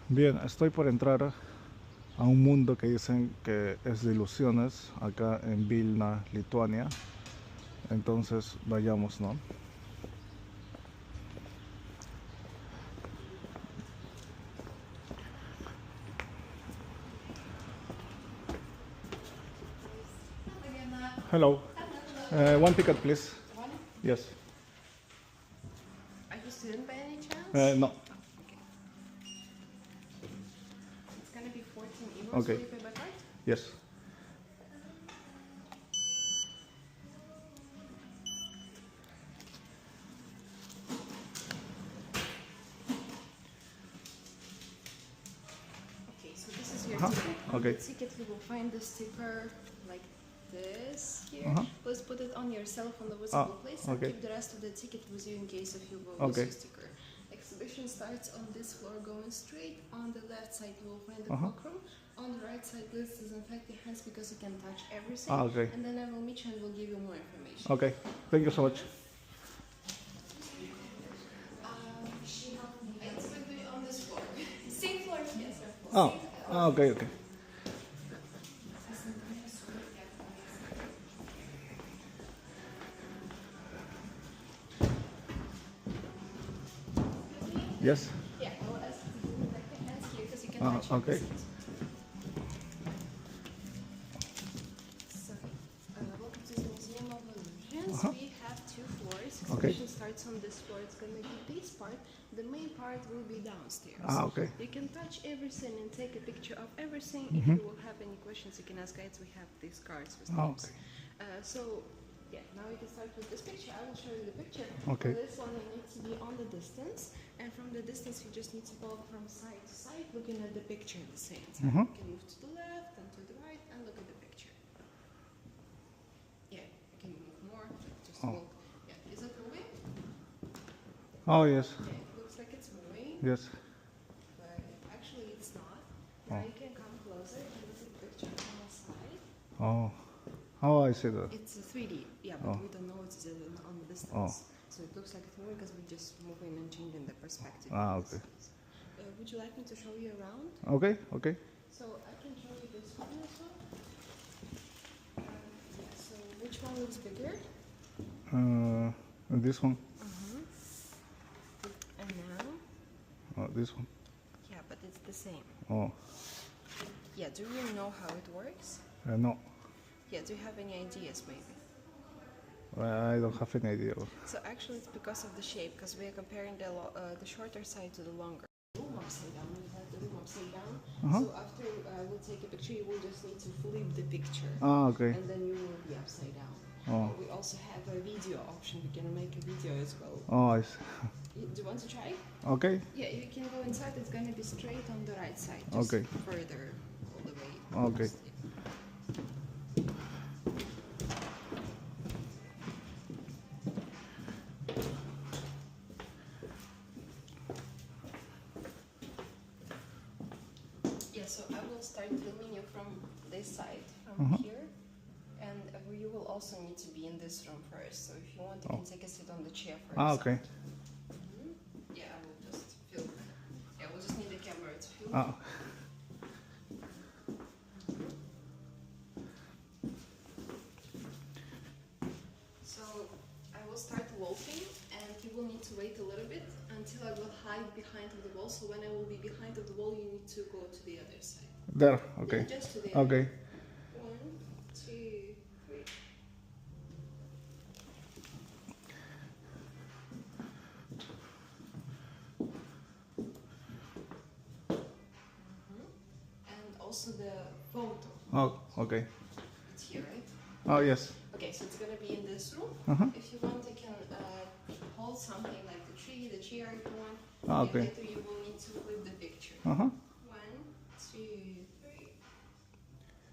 Bien, estoy por entrar a un mundo que dicen que es de ilusiones, acá en Vilna, Lituania. Entonces, vayamos, ¿no? Hello. One ticket, please. One? Yes. Are you a student by any chance? No. Okay. It's gonna be 14 euros. Okay. Will you pay by card? Yes. Okay, so this is your Uh-huh. ticket. On Okay. the ticket you will find the sticker like this here. Uh-huh. Please put it on yourself on the visible place and okay. keep the rest of the ticket with you in case if you will Okay. lose your sticker. Exhibition starts on this floor going straight. On the left side you will find the Uh-huh. cloakroom. On the right side, please disinfect your hands because you can touch everything. Okay. And then I will meet you and will give you more information. Okay. Thank you so much. It's going to be on this floor. Same floor, yes, sir. Okay, okay. Yes. Yeah, I will ask you to disinfect your hands here because you can touch Okay. everything. So, welcome to the Museum of Illusions. We have 2 floors. Okay. Exhibition starts on this floor. It's going to be this part. The main part will be downstairs. Okay. You can touch everything and take a picture of everything. If you will have any questions, you can ask guides. We have these cards with names. Okay. Yeah, now we can start with this picture. I will show you the picture. Okay. For this one, you need to be on the distance, and from the distance, you just need to go from side to side, looking at the picture at the same time. You can move to the left and to the right and look at the picture. Yeah, you can move more. Just look. Yeah, is it moving? Oh, yes. Yeah, it looks like it's moving, Yes. but actually it's not. Now you can come closer and look at the picture on the side. Oh, I see that. It's a 3D, yeah, but we don't know it's on the distance. So it looks like it's moving because we're just moving and changing the perspective. Okay. Would you like me to show you around? Okay, okay. So I can show you this one as well. Yeah, so which one looks bigger? This one. And now? This one. Yeah, but it's the same. Oh, Yeah, do you know how it works? no. Yeah, do you have any ideas maybe? I don't have any idea. So actually it's because of the shape, because we are comparing the shorter side to the longer. Room upside down, we have the room upside down. So after we'll take a picture, you will just need to flip the picture. Okay. And then you will be upside down. We also have a video option. We can make a video as well. Oh, I see. Do you want to try? Okay. Yeah, you can go inside. It's going to be straight on the right side. Just Okay. further all the way. Okay. Yeah, so I will start filming you from this side, from here. And you will also need to be in this room first. So if you want, you can take a seat on the chair first. Okay. Yeah, I will just film. Yeah, we'll just need the camera to film. So I will start walking, and you will need to wait a little bit until I will hide behind the wall. So when I will be behind the wall, you need to go to the other side. There. Okay. Yeah, just to the other. Okay. 1, 2, 3. And also the photo. Oh, okay. It's here, right? Oh, yes. Okay, so it's gonna be in this room. If you want, you can hold something like the tree, the chair if you want. Okay. And later you will need to flip the picture. 1, 2, 3.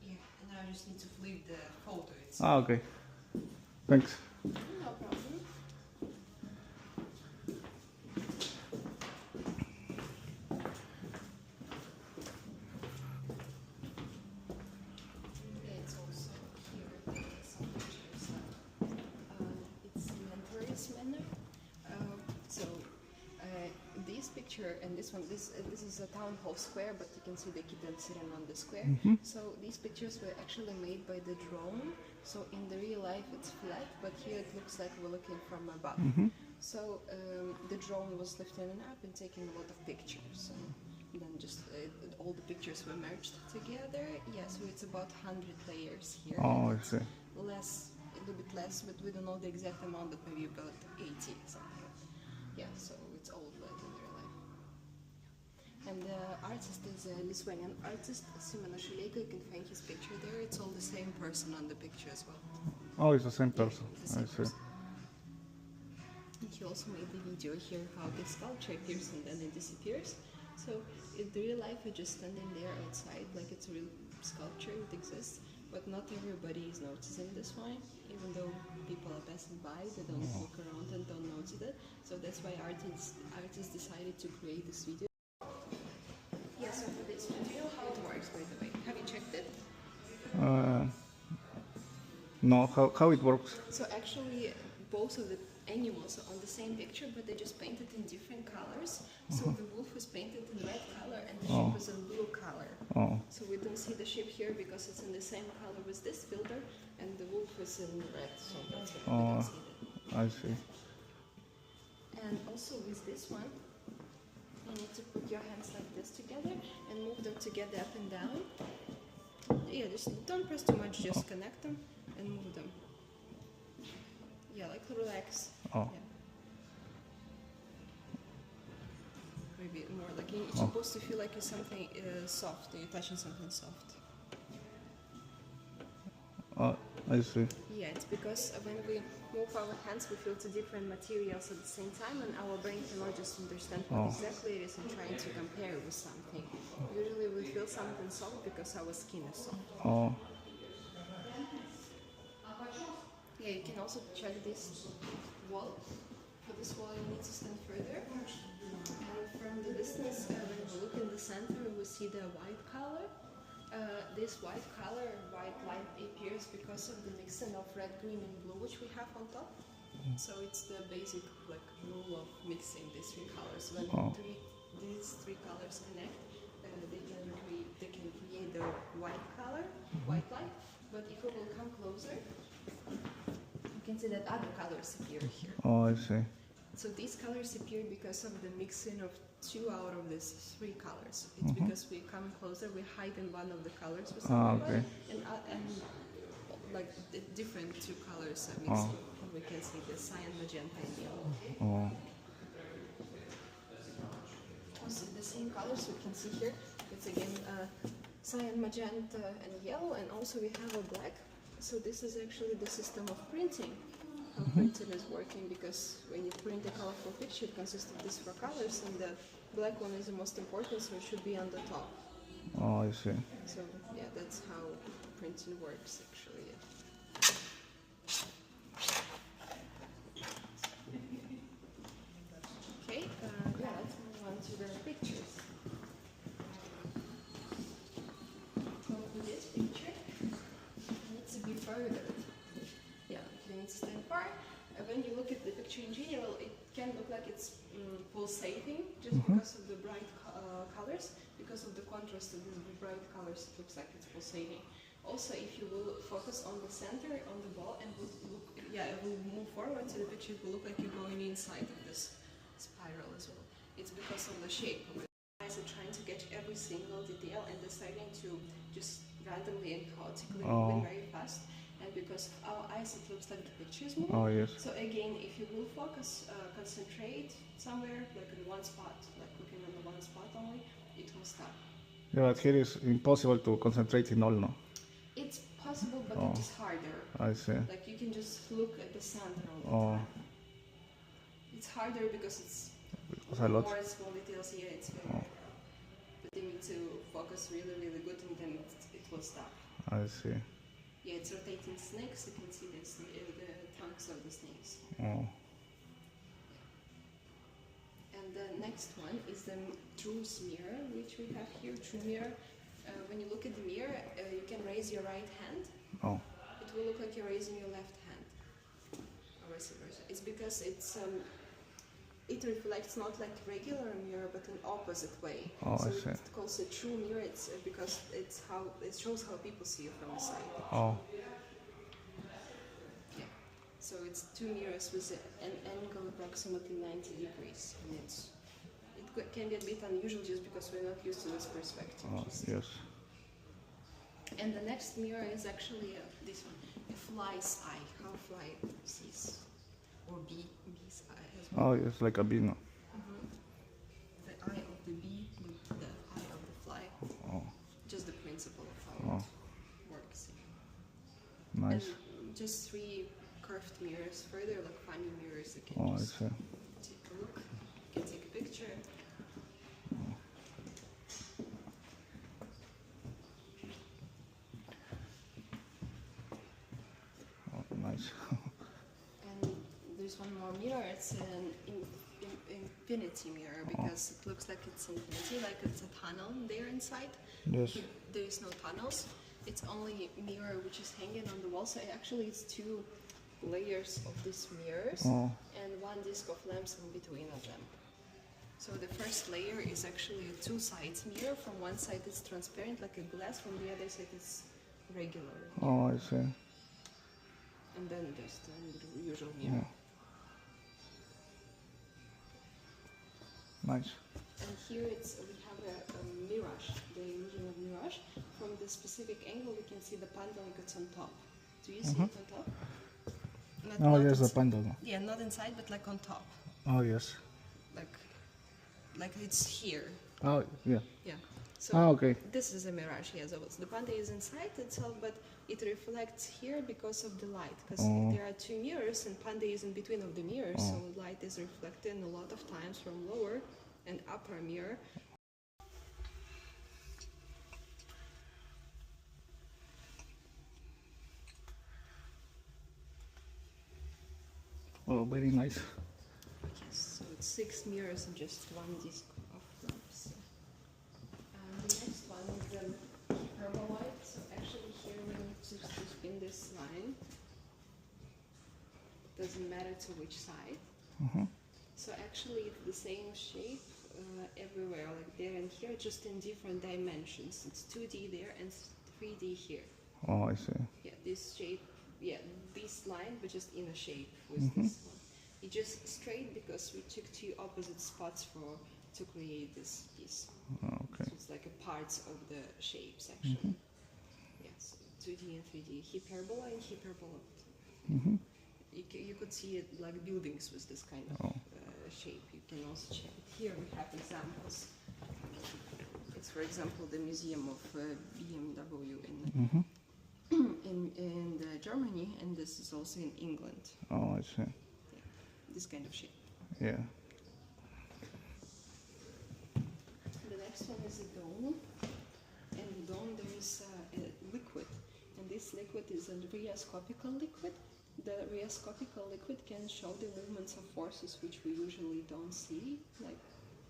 Yeah, and now I just need to flip the photo itself. Okay. Thanks. No problem. Yeah, it's also here some pictures. It's in a tourist manner. So these pictures picture and this one, this is a town hall square, but you can see the kitten sitting on the square. So these pictures were actually made by the drone. So in the real life it's flat, but here it looks like we're looking from above. So the drone was lifting it up and taking a lot of pictures. And then just all the pictures were merged together. Yeah, so it's about 100 layers here. Oh, I see. Less, a little bit less, but we don't know the exact amount, but maybe about 80 something. Yeah, so it's all flat in real life. And the artist is a Lithuanian artist, Humanos. You can find his picture there. It's all the same person on the picture as well. Oh, it's the same person. Yeah, it's the I same see. person. He also made the video here how the sculpture appears and then it disappears. So in the real life we're just standing there outside like it's a real sculpture, it exists, but not everybody is noticing this one. Even though people are passing by, they don't look around and don't notice it. So that's why artists decided to create this video. Yeah, so for this video, how it works, by the way. Have you checked it? No, how it works? So actually, both of the animals are on the same picture, but they just painted in different colors. So the wolf was painted in red color and the sheep was in blue color. Oh, So we don't see the sheep here because it's in the same color with this filter, and the wolf is in red, so that's why we don't see it. I see. And also with this one, you need to put your hands like this together and move them together up and down. Yeah, just don't press too much, just connect them and move them. Yeah, like relax. Oh. Yeah. Maybe more like it's supposed to feel like it's something soft, you're touching something soft. I see. Yeah, it's because when we move our hands, we feel two different materials at the same time, and our brain cannot just understand what exactly it is and trying to compare with something. Usually we feel something soft because our skin is soft. Oh, Yeah, you can also check this wall. For this wall, you need to stand further. And from the distance, when we look in the center, we see the white color. This white color, white light appears because of the mixing of red, green, and blue, which we have on top. So it's the basic rule of mixing these three colors. When these three colors connect, they can create the white color, white light. But if we will come closer, you can see that other colors appear here. oh, I see. So these colors appear because of the mixing of two out of these three colors. It's because we come closer, we hide in one of the colors with Okay. and like the different two colors are mixing. And we can see the cyan, magenta, and yellow. Oh, Also the same colors we can see here. It's again cyan, magenta, and yellow, and also we have a black. So this is actually the system of printing. How printing is working, because when you print a colorful picture, it consists of these four colors, and the black one is the most important, so it should be on the top. oh, I see. So yeah, that's how printing works actually. Okay, yeah, let's move on to the pictures. So for this picture, it needs to be further. Yeah, you need to stand far. When you look at the picture in general, it can look like it's pulsating just because of the bright colors. Because of the contrast of the bright colors, it looks like it's pulsating. Also, if you will focus on the center, on the ball, and it will move forward to the picture, it will look like you're going inside of this spiral as well. It's because of the shape. Our eyes are trying to catch every single detail and deciding to just randomly and chaotically move it very fast. And because of our eyes, it looks like the pictures move. Oh, yes. So again, if you will focus, concentrate somewhere, like in one spot, like looking on the one spot only, it will stop. Yeah, but here is impossible to concentrate in all, no? It's possible, but it is harder. I see. Like you can just look at the center all the time. It's harder because it's Because a lot. more small details here. It's very hard. But you need to focus really, really good, and then it will stop. I see. Yeah, it's rotating snakes. You can see the tongues of the snakes. Oh, And the next one is the truth mirror, which we have here. True mirror. When you look at the mirror, you can raise your right hand. oh, It will look like you're raising your left hand, or vice versa. It's because it reflects not like regular mirror, but in opposite way. Oh, so I see. it's called a true mirror. It's because it shows how people see you from the side. Oh, Yeah. So it's two mirrors with an angle approximately 90 degrees, and it can be a bit unusual just because we're not used to this perspective. oh yes. And the next mirror is actually this one, a fly's eye. How a fly sees, or bee's eye as well. Oh, yes, like a Vilna. The eye of the bee, the eye of the fly. Oh, Just the principle of how it works. nice. And just 3 curved mirrors further, like funny mirrors. You can Oh, I just see. take a look. You can take a picture. Oh, nice. And there's one more mirror. It's an infinity mirror because it looks like it's infinity, like it's a tunnel there inside. Yes. There is no tunnels. It's only a mirror which is hanging on the wall. So actually, it's 2 layers of these mirrors Oh, and 1 disc of lamps in between of them. So the first layer is actually a 2 sides mirror. From one side it's transparent like a glass. From the other side it's regular. oh, I see. And then just the usual mirror. Oh. Nice. And here we have a mirage, the illusion of mirage. From the specific angle we can see the panda like it's on top. Do you see it on top? Oh, yes, the inside. panda. Yeah, not inside but like on top. Oh, yes. Like it's here. Oh, yeah. Yeah. So Oh, okay. this is a mirage, yes. So the panda is inside itself, but it reflects here because of the light. Because there are 2 mirrors and panda is in between of the mirrors, so light is reflected a lot of times from lower and upper mirror. Oh, very nice. Yes, so it's 6 mirrors and just 1 disc of lamps. And the next one is the hyperboloid. So actually here we need to spin this line. Doesn't matter to which side. So actually it's the same shape everywhere, like there and here, just in different dimensions. It's 2D there and 3D here. Oh, I see. Yeah, this shape, yeah, this line, but just in a shape with this one. It's just straight because we took 2 opposite spots to create this piece. Oh, okay. So it's like a parts of the shapes actually. Yes, 2D and 3D, hyperbola and hyperbola. You could see it like buildings with this kind of shape. You can also check it. Here we have examples. It's for example the Museum of BMW in Germany, and this is also in England. Oh, I see. Yeah, this kind of shape. Yeah. The next one is a dome, and the dome there is a liquid, and this liquid is a rheoscopical liquid. The rheoscopical liquid can show the movements of forces which we usually don't see, like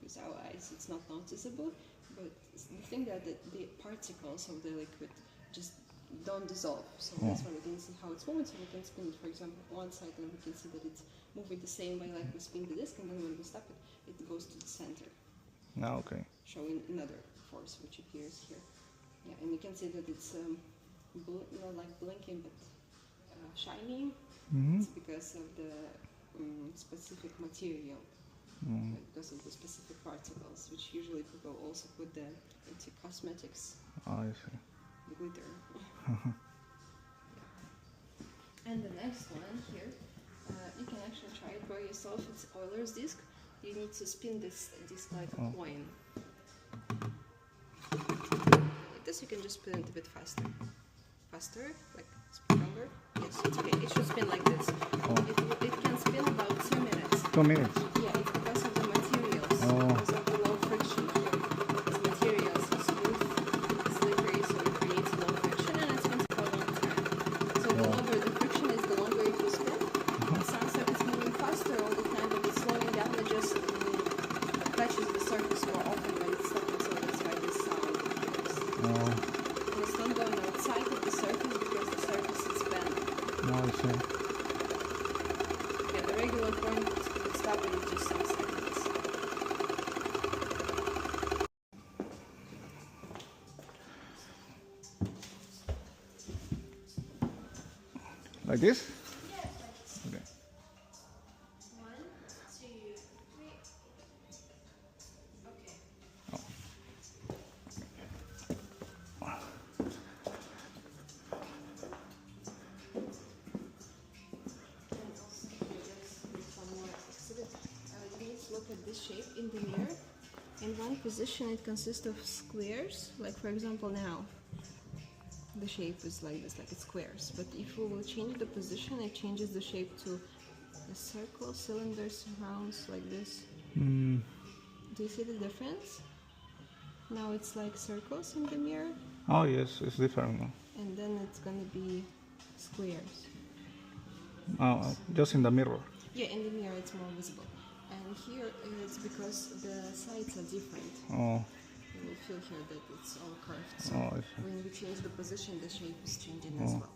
with our eyes it's not noticeable, but the thing that the particles of the liquid just don't dissolve, so that's why we can see how it's moving. So we can spin it, for example, one side and we can see that it's moving the same way like we spin the disc, and then when we stop it, it goes to the center. Ah, okay. Showing another force which appears here. Yeah, and you can see that it's not like blinking but shining. It's because of the specific material, because of the specific particles, which usually people also put them into cosmetics. Oh, I see. Glitter. And the next one here, you can actually try it by yourself. It's Euler's disc. You need to spin this disc like a coin. Like this, you can just spin it a bit faster. Faster, like stronger. Yes, it's okay. It should spin like this. It can spin about 2 minutes. 2 minutes. Yeah, it's because of the materials. Because of the low friction. This material is smooth, slippery, so it creates low friction, and it spins for a long time. So the longer the friction is, the longer it will spin. It sounds like it's moving faster all the time, but it's slowing down. It just touches the surface more often when it's stopping, so that's why this sound occurs. And it's not going outside of the surface because the surface is bent. No, I see. Yeah, the regular point would stop and it just sounds like Like this? Yes, like this. Okay. 1, 2, 3. Okay. And also, just one more exhibit. You need to look at this shape in the mirror. In one position, it consists of squares. Like for example, now the shape is like this, like it's squares. But if we will change the position, it changes the shape to a circle, cylinders, rounds, like this. Do you see the difference? Now it's like circles in the mirror, Oh yes, it's different now. and then it's gonna be squares. Just in the mirror. Yeah, in the mirror it's more visible. And here it's because the sides are different. Oh, You will feel here that it's all curved. So oh, I see. when we change the position, the shape is changing as well.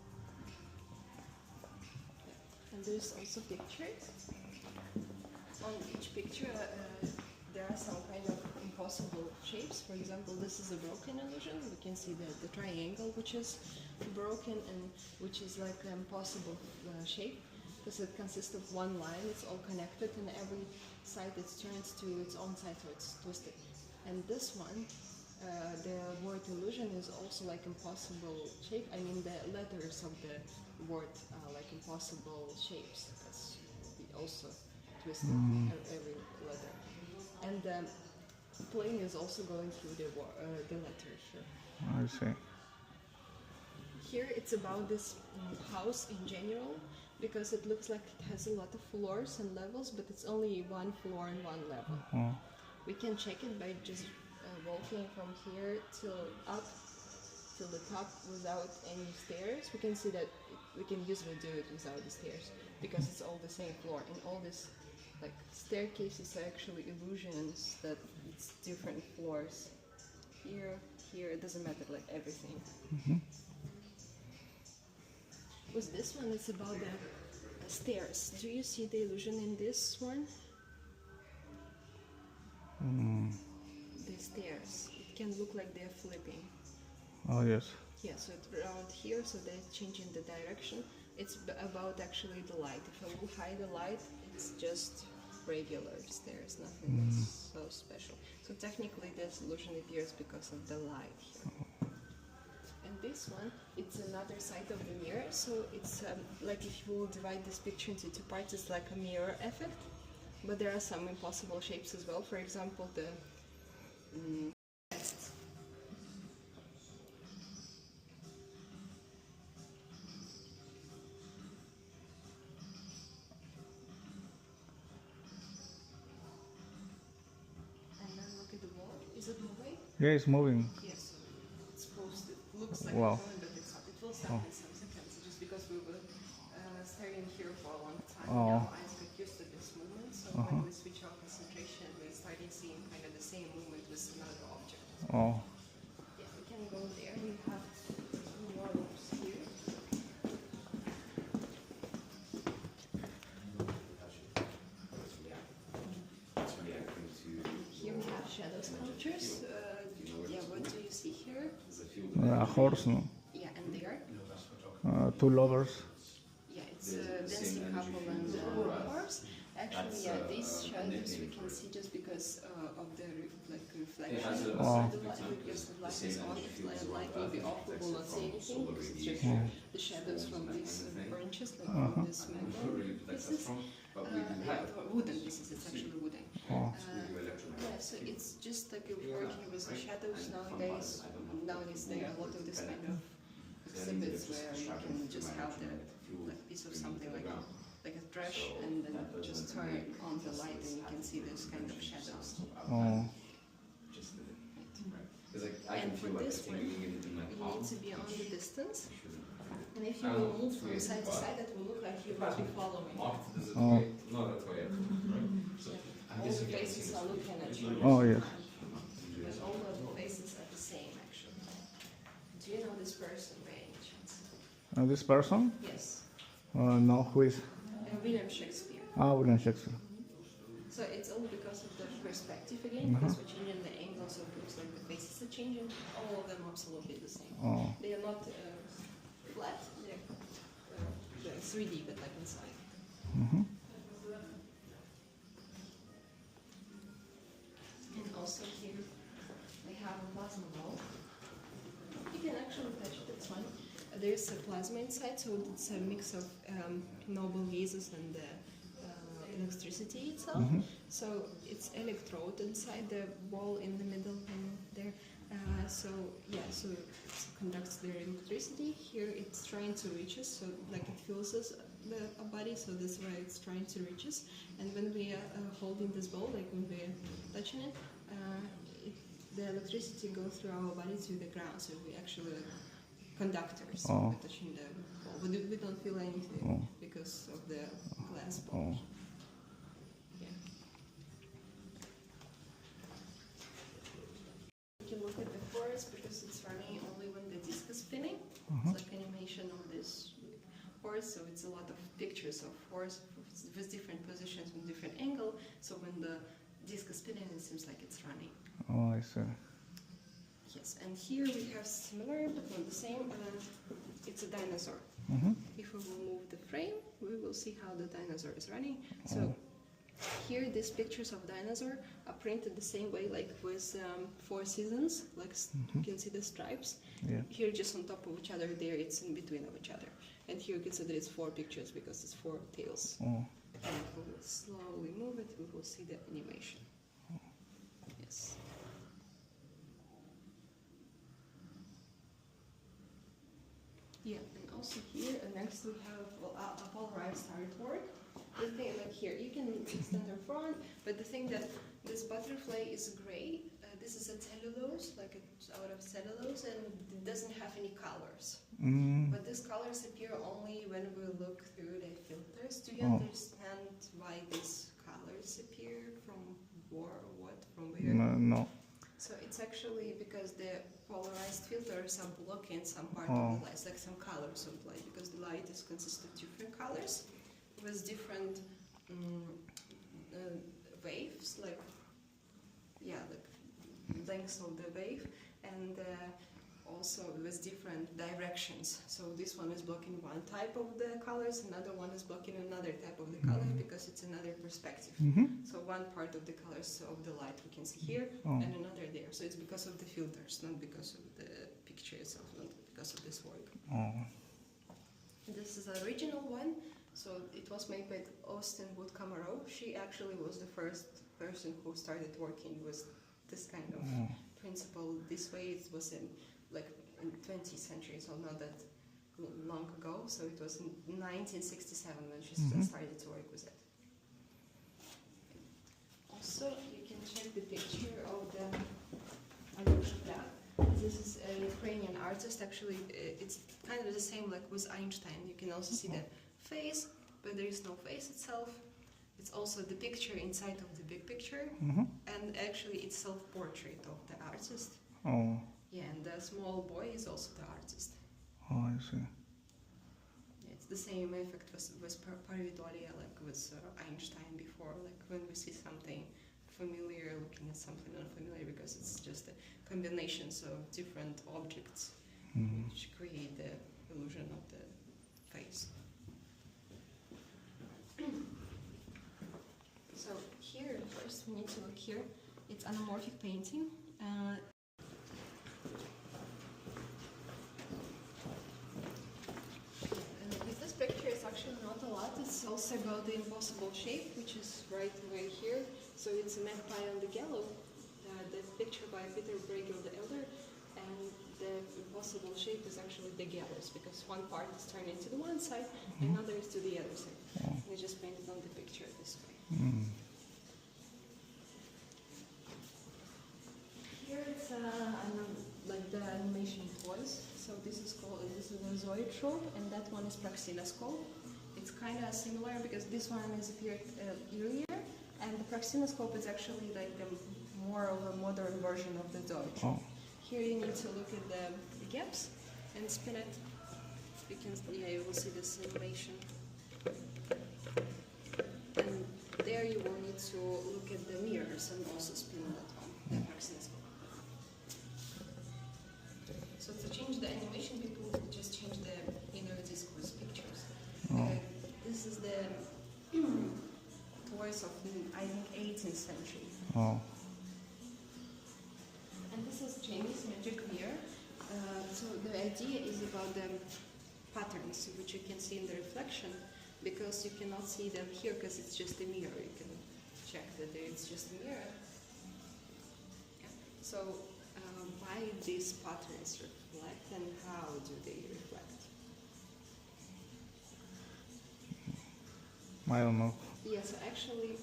And there's also pictures. On each picture, there are some kind of impossible shapes. For example, this is a broken illusion. We can see the triangle, which is broken and which is like an impossible shape, because it consists of one line. It's all connected, and every side it turns to its own side, so it's twisted. And this one, the word illusion is also like impossible shape. I mean, the letters of the word are like impossible shapes, because we also twisted every letter. And the plane is also going through the letters. I see. Here it's about this house in general, because it looks like it has a lot of floors and levels, but it's only one floor and one level. Oh, We can check it by just walking from here till up till the top without any stairs. We can see that we can usually do it without the stairs, because it's all the same floor, and all this like staircases are actually illusions that it's different floors. Here, it doesn't matter, like everything. With this one, it's about the stairs. Do you see the illusion in this one? The stairs. It can look like they're flipping. oh yes. Yeah, so it's around here, so they're changing the direction. It's about actually the light. If I will hide the light, it's just regular stairs, nothing that's so special. So technically this illusion appears because of the light here. And this one, it's another side of the mirror, so it's like if you will divide this picture into two parts, it's like a mirror effect. But there are some impossible shapes as well. For example, the and then look at the wall. Is it moving? Yeah, it's moving. Yes, it's supposed to. It looks like Wow. it's moving, but it's not. It will stop in some seconds, just because we were staring here for a long time. Our eyes got used to this movement, so when we switch our concentration, we started seeing kind of the same movement with another object. Oh, Yeah, we can go there. We have two more rooms here. Here we have shadow sculptures. Yeah, what do you see here? a horse, no? Yeah, and there. Two lovers. Yeah, it's a dancing couple and horse. Actually, yeah, these shadows we can see just because of the reflection. Oh. The light, because the light is on, if the light will be off, we will not see anything, because it's just the shadows from these branches, like from this mango pieces. Wooden pieces, it's actually wooden. Yeah, so it's just like working with the shadows nowadays. Nowadays there are a lot of this kind of exhibits where you can just have the piece of something like a trash, and then just turn on the light and you can see this kind of shadows. Oh, And for this one, you need to be on the distance. And if you will move from side to side, it will look like you will be following. oh, All the faces are looking at you. oh yes. And all of the faces are the same, actually. Do you know this person by any chance? This person? Yes. No, who is? William Shakespeare. William Shakespeare. So it's all because of the perspective again, because we're changing the angles, so it looks like the faces are changing. All of them absolutely the same. Oh, They are not flat, they're 3D, but like inside. Mm-hmm. And also here we have a plasma ball. You can actually touch it, it's fine. There's a plasma inside, so it's a mix of noble gases and electricity itself. Mm-hmm. So it's electrode inside the ball in the middle and there. So it conducts the electricity. Here it's trying to reach us, so like it fills us the body, so that's why it's trying to reach us. And when we are holding this ball, like when we're touching it, the electricity goes through our body to the ground, so we actually conductors by touching the ball. But we don't feel anything because of the glass ball. Yeah. You can look at the horse because it's running only when the disc is spinning. It's like animation of this horse, so it's a lot of pictures of horse with different positions with different angle. So when the disc is spinning, it seems like it's running. Oh, I see. Yes, and here we have similar but not the same. It's a dinosaur. Mm-hmm. If we will move the frame, we will see how the dinosaur is running. So here, these pictures of dinosaur are printed the same way, like with 4 seasons. Like you can see the stripes. Yeah. Here, just on top of each other. There, it's in between of each other. And here, consider it's 4 pictures because it's 4 tails. Oh. And if we will slowly move it, we will see the animation. Yes. Yeah, and also here, next we have a polarized artwork. The thing, like here, you can extend the front, but the thing that this butterfly is gray. This is a cellulose, like it's out of cellulose, and it doesn't have any colors. But these colors appear only when we look through the filters. Do you understand why these colors appear from where? From where? No. So it's actually because the polarized filters are blocking some part of the light, like some colors of light, because the light is consists of different colors with different waves, like lengths of the wave, and also with different directions. So this one is blocking one type of the colors, another one is blocking another type of the color because it's another perspective. So one part of the colors of the light we can see here and another there. So it's because of the filters, not because of the picture itself, not because of this work. This is the original one. So it was made by Austin Wood Camaro. She actually was the first person who started working with this kind of principle this way. It was in 20th century, so not that long ago. So it was in 1967 when she started to work with it. Also, you can check the picture of the Ilusiones. This is a Ukrainian artist. Actually, it's kind of the same like with Einstein. You can also see the face, but there is no face itself. It's also the picture inside of the big picture, and actually it's self-portrait of the artist. Yeah, and the small boy is also the artist. I see. It's the same effect with pareidolia, like with Einstein before, like when we see something familiar, looking at something unfamiliar, because it's just a combinations of different objects which create the illusion of the face. So here, first we need to look here. It's anamorphic painting. And with this picture, it's actually not a lot. It's also about the impossible shape, which is right away here. So it's a magpie on the gallows. The picture by Peter Bruegel the Elder, and the impossible shape is actually the gallows, because one part is turned into the one side, another is to the other side. We just painted on the picture this way. Here it's like the animation toys. So this is a zoid trope, and that one is praxinoscope. It's kind of similar because this one has appeared earlier, and the praxinoscope is actually like more of a modern version of the zoid trope. Here you need to look at the gaps and spin it. You will see this animation. And there you will need to look at the mirrors and also spin that one, the praxinoscope. So to change the animation, people just change the inner disc with pictures. 18th century. Oh. And this is Chinese magic mirror. So the idea is about the patterns which you can see in the reflection, because you cannot see them here because it's just a mirror. You can check that it's just a mirror. Yeah. So why these patterns reflect and how do they reflect? I don't know. Yes, actually,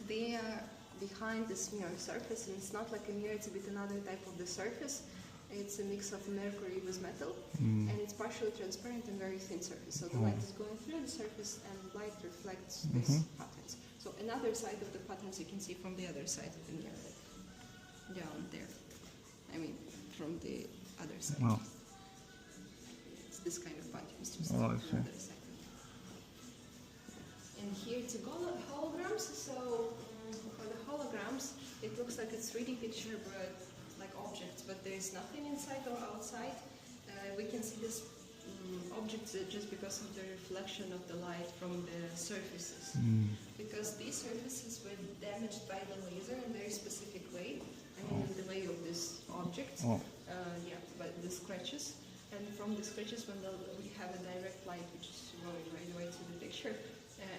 they are behind this mirror surface, and it's not like a mirror, it's a bit another type of the surface. It's a mix of mercury with metal, and it's partially transparent and very thin surface. So the light is going through the surface, and light reflects these patterns. So another side of the patterns you can see from the other side of the mirror, like down there. I mean, from the other side. Oh. It's this kind of patterns to see Oh, I from see. the other side. And here it's a holograms. So for the holograms, it looks like a 3D picture, but like objects, but there is nothing inside or outside. We can see this objects just because of the reflection of the light from the surfaces. Because these surfaces were damaged by the laser in a very specific way. I mean, in the way of these objects. Yeah, by the scratches. And from the scratches, when we have a direct light, which is going right away to the picture,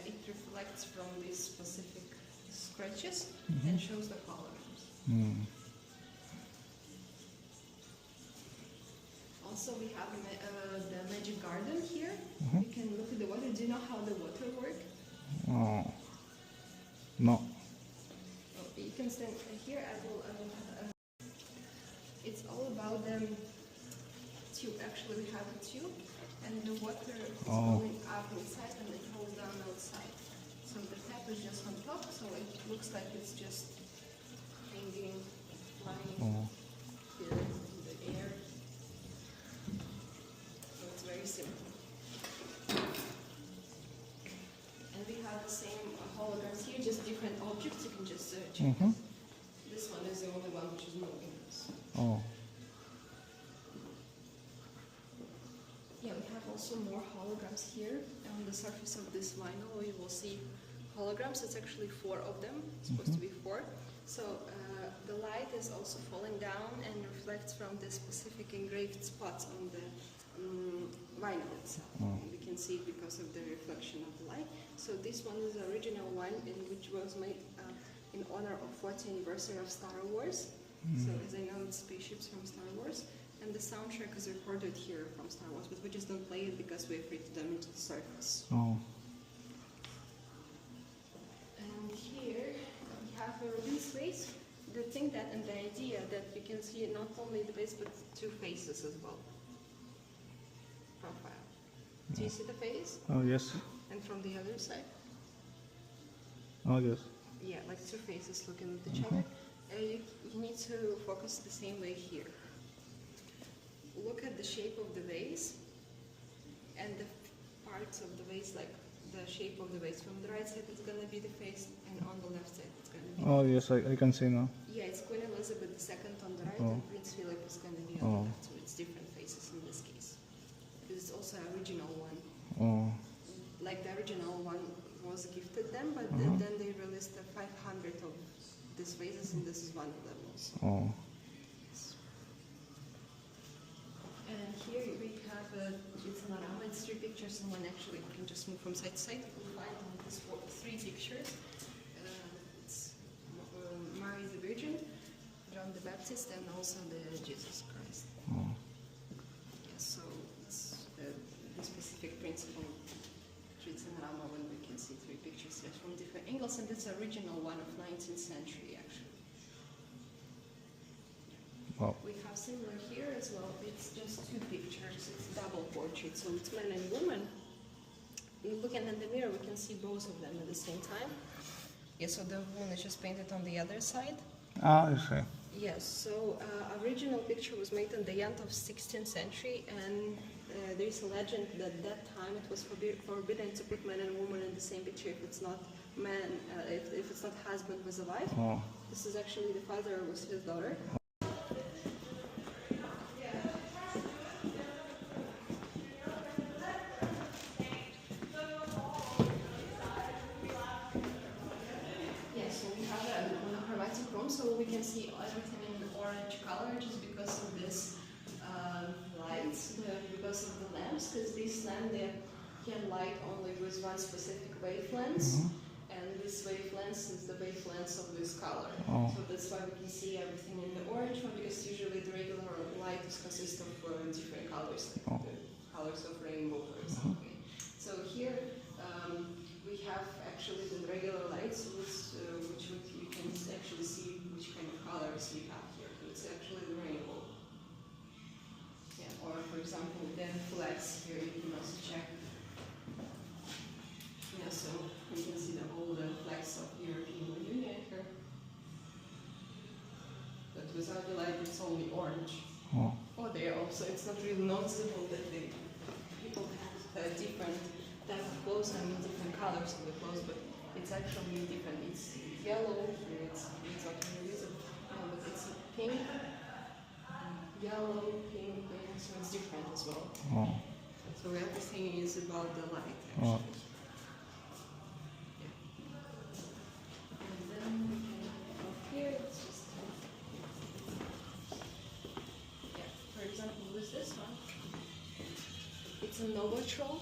it reflects from these specific scratches and shows the holograms. Also, we have the magic garden here. You can look at the water. Do you know how the water works? Oh. No. You can stand here. It's all about the tube. Actually, we have a tube, and the water is going up inside and it goes down outside. So the tap is just on top, so it looks like it's just hanging, flying here in the air. So it's very simple. And we have the same holograms here, just different objects. You can just check them. This one is the only one which is moving. Oh. Yeah, we have also more holograms here. On the surface of this vinyl, you will see holograms. It's actually 4 of them. It's supposed to be 4. So the light is also falling down and reflects from the specific engraved spots on the vinyl itself. We can see it because of the reflection of the light. So this one is the original one, which was made in honor of 40th anniversary of Star Wars. So as I know, it's spaceships from Star Wars. And the soundtrack is recorded here from Star Wars, but we just don't play it because we're afraid to damage the surface. Oh. And here we have a Rubin's face. The thing that and the idea that you can see not only the face but 2 faces as well. Profile. Do you see the face? Oh, yes. And from the other side? Oh, yes. Yeah, like 2 faces looking at each other. You need to focus the same way here. Look at the shape of the vase and the parts of the vase, like the shape of the vase. From the right side it's going to be the face, and on the left side it's going to be Oh, yes, I can see now. Yeah, it's Queen Elizabeth II on the right, and Prince Philip is going to be on the left, so it's different faces in this case. Because it's also an original one. Oh. Like the original one was gifted them, but then they released 500 of these vases, and this is one of them also. Oh. And here we have it's an arama, it's 3 pictures in one. Actually, we can just move from side to side. You will find on this 3 pictures. It's Mary the Virgin, John the Baptist, and also the Jesus Christ. Oh. Yeah, so it's the specific principle treats an arama when we can see 3 pictures from different angles, and it's the original one of 19th century actually. Wow. We have similar here as well. It's just 2 pictures. It's double portrait, so it's man and woman. Looking in the mirror, we can see both of them at the same time. Yeah, so the woman is just painted on the other side. Ah, I see. Yes, so original picture was made in the end of 16th century, and there is a legend that at that time it was forbidden to put man and woman in the same picture if it's not man, if it's not husband with a wife. Oh. This is actually the father with his daughter. everything in the orange color just because of this lights, because of the lamps, because this lamp they can light only with one specific wavelength, and this wavelength is the wavelength of this color. So that's why we can see everything in the orange one, because usually the regular light is consist of different colors, like the colors of rainbow, for example. So here we have actually the regular lights, which you can actually see which kind of colors we have here. It's actually the rainbow. Yeah, or for example, then flags here you can also check. Yeah, so you can see all the flags of European Union here. But without the light, it's only orange. Oh, they also, it's not really noticeable that people have different type of clothes, I mean different colors of the clothes, but it's actually different. It's yellow, it's not really visible, but it's pink, yellow, pink, so it's different as well. So everything is about the light, actually. Yeah. And then we can go here, it's just, yeah, for example, with this one, it's a Novotrol.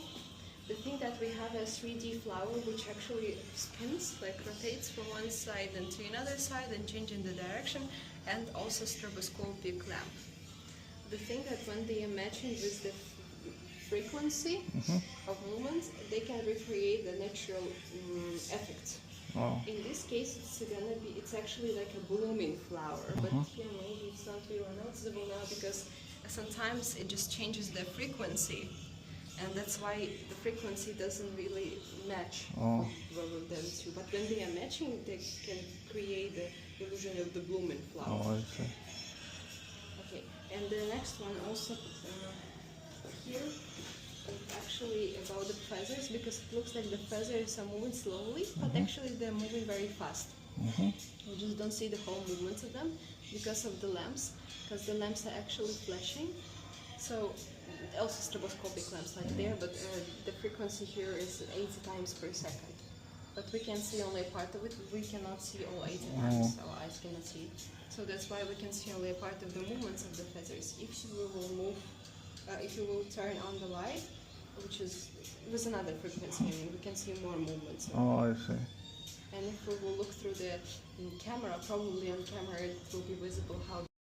The thing that we have a 3D flower which actually spins, like rotates from one side and to another side and changing the direction, and also stroboscopic lamp. The thing that when they are matching with the frequency of movements, they can recreate the natural effect. In this case, it's actually like a blooming flower, but here maybe it's not really noticeable now because sometimes it just changes the frequency. And that's why the frequency doesn't really match with them two. But when they are matching, they can create the illusion of the blooming flower. I see. Okay, and the next one also here is actually about the feathers, because it looks like the feathers are moving slowly, but actually they're moving very fast. You just don't see the whole movements of them because of the lamps, because the lamps are actually flashing. So also stroboscopic lamps like there, but the frequency here is 80 times per second. But we can see only a part of it. We cannot see all 80 times, our eyes cannot see. So that's why we can see only a part of the movements of the feathers. If you will move, if you will turn on the light, which is with another frequency, I mean, we can see more movements. I see. And if we will look through the camera, probably on camera it will be visible how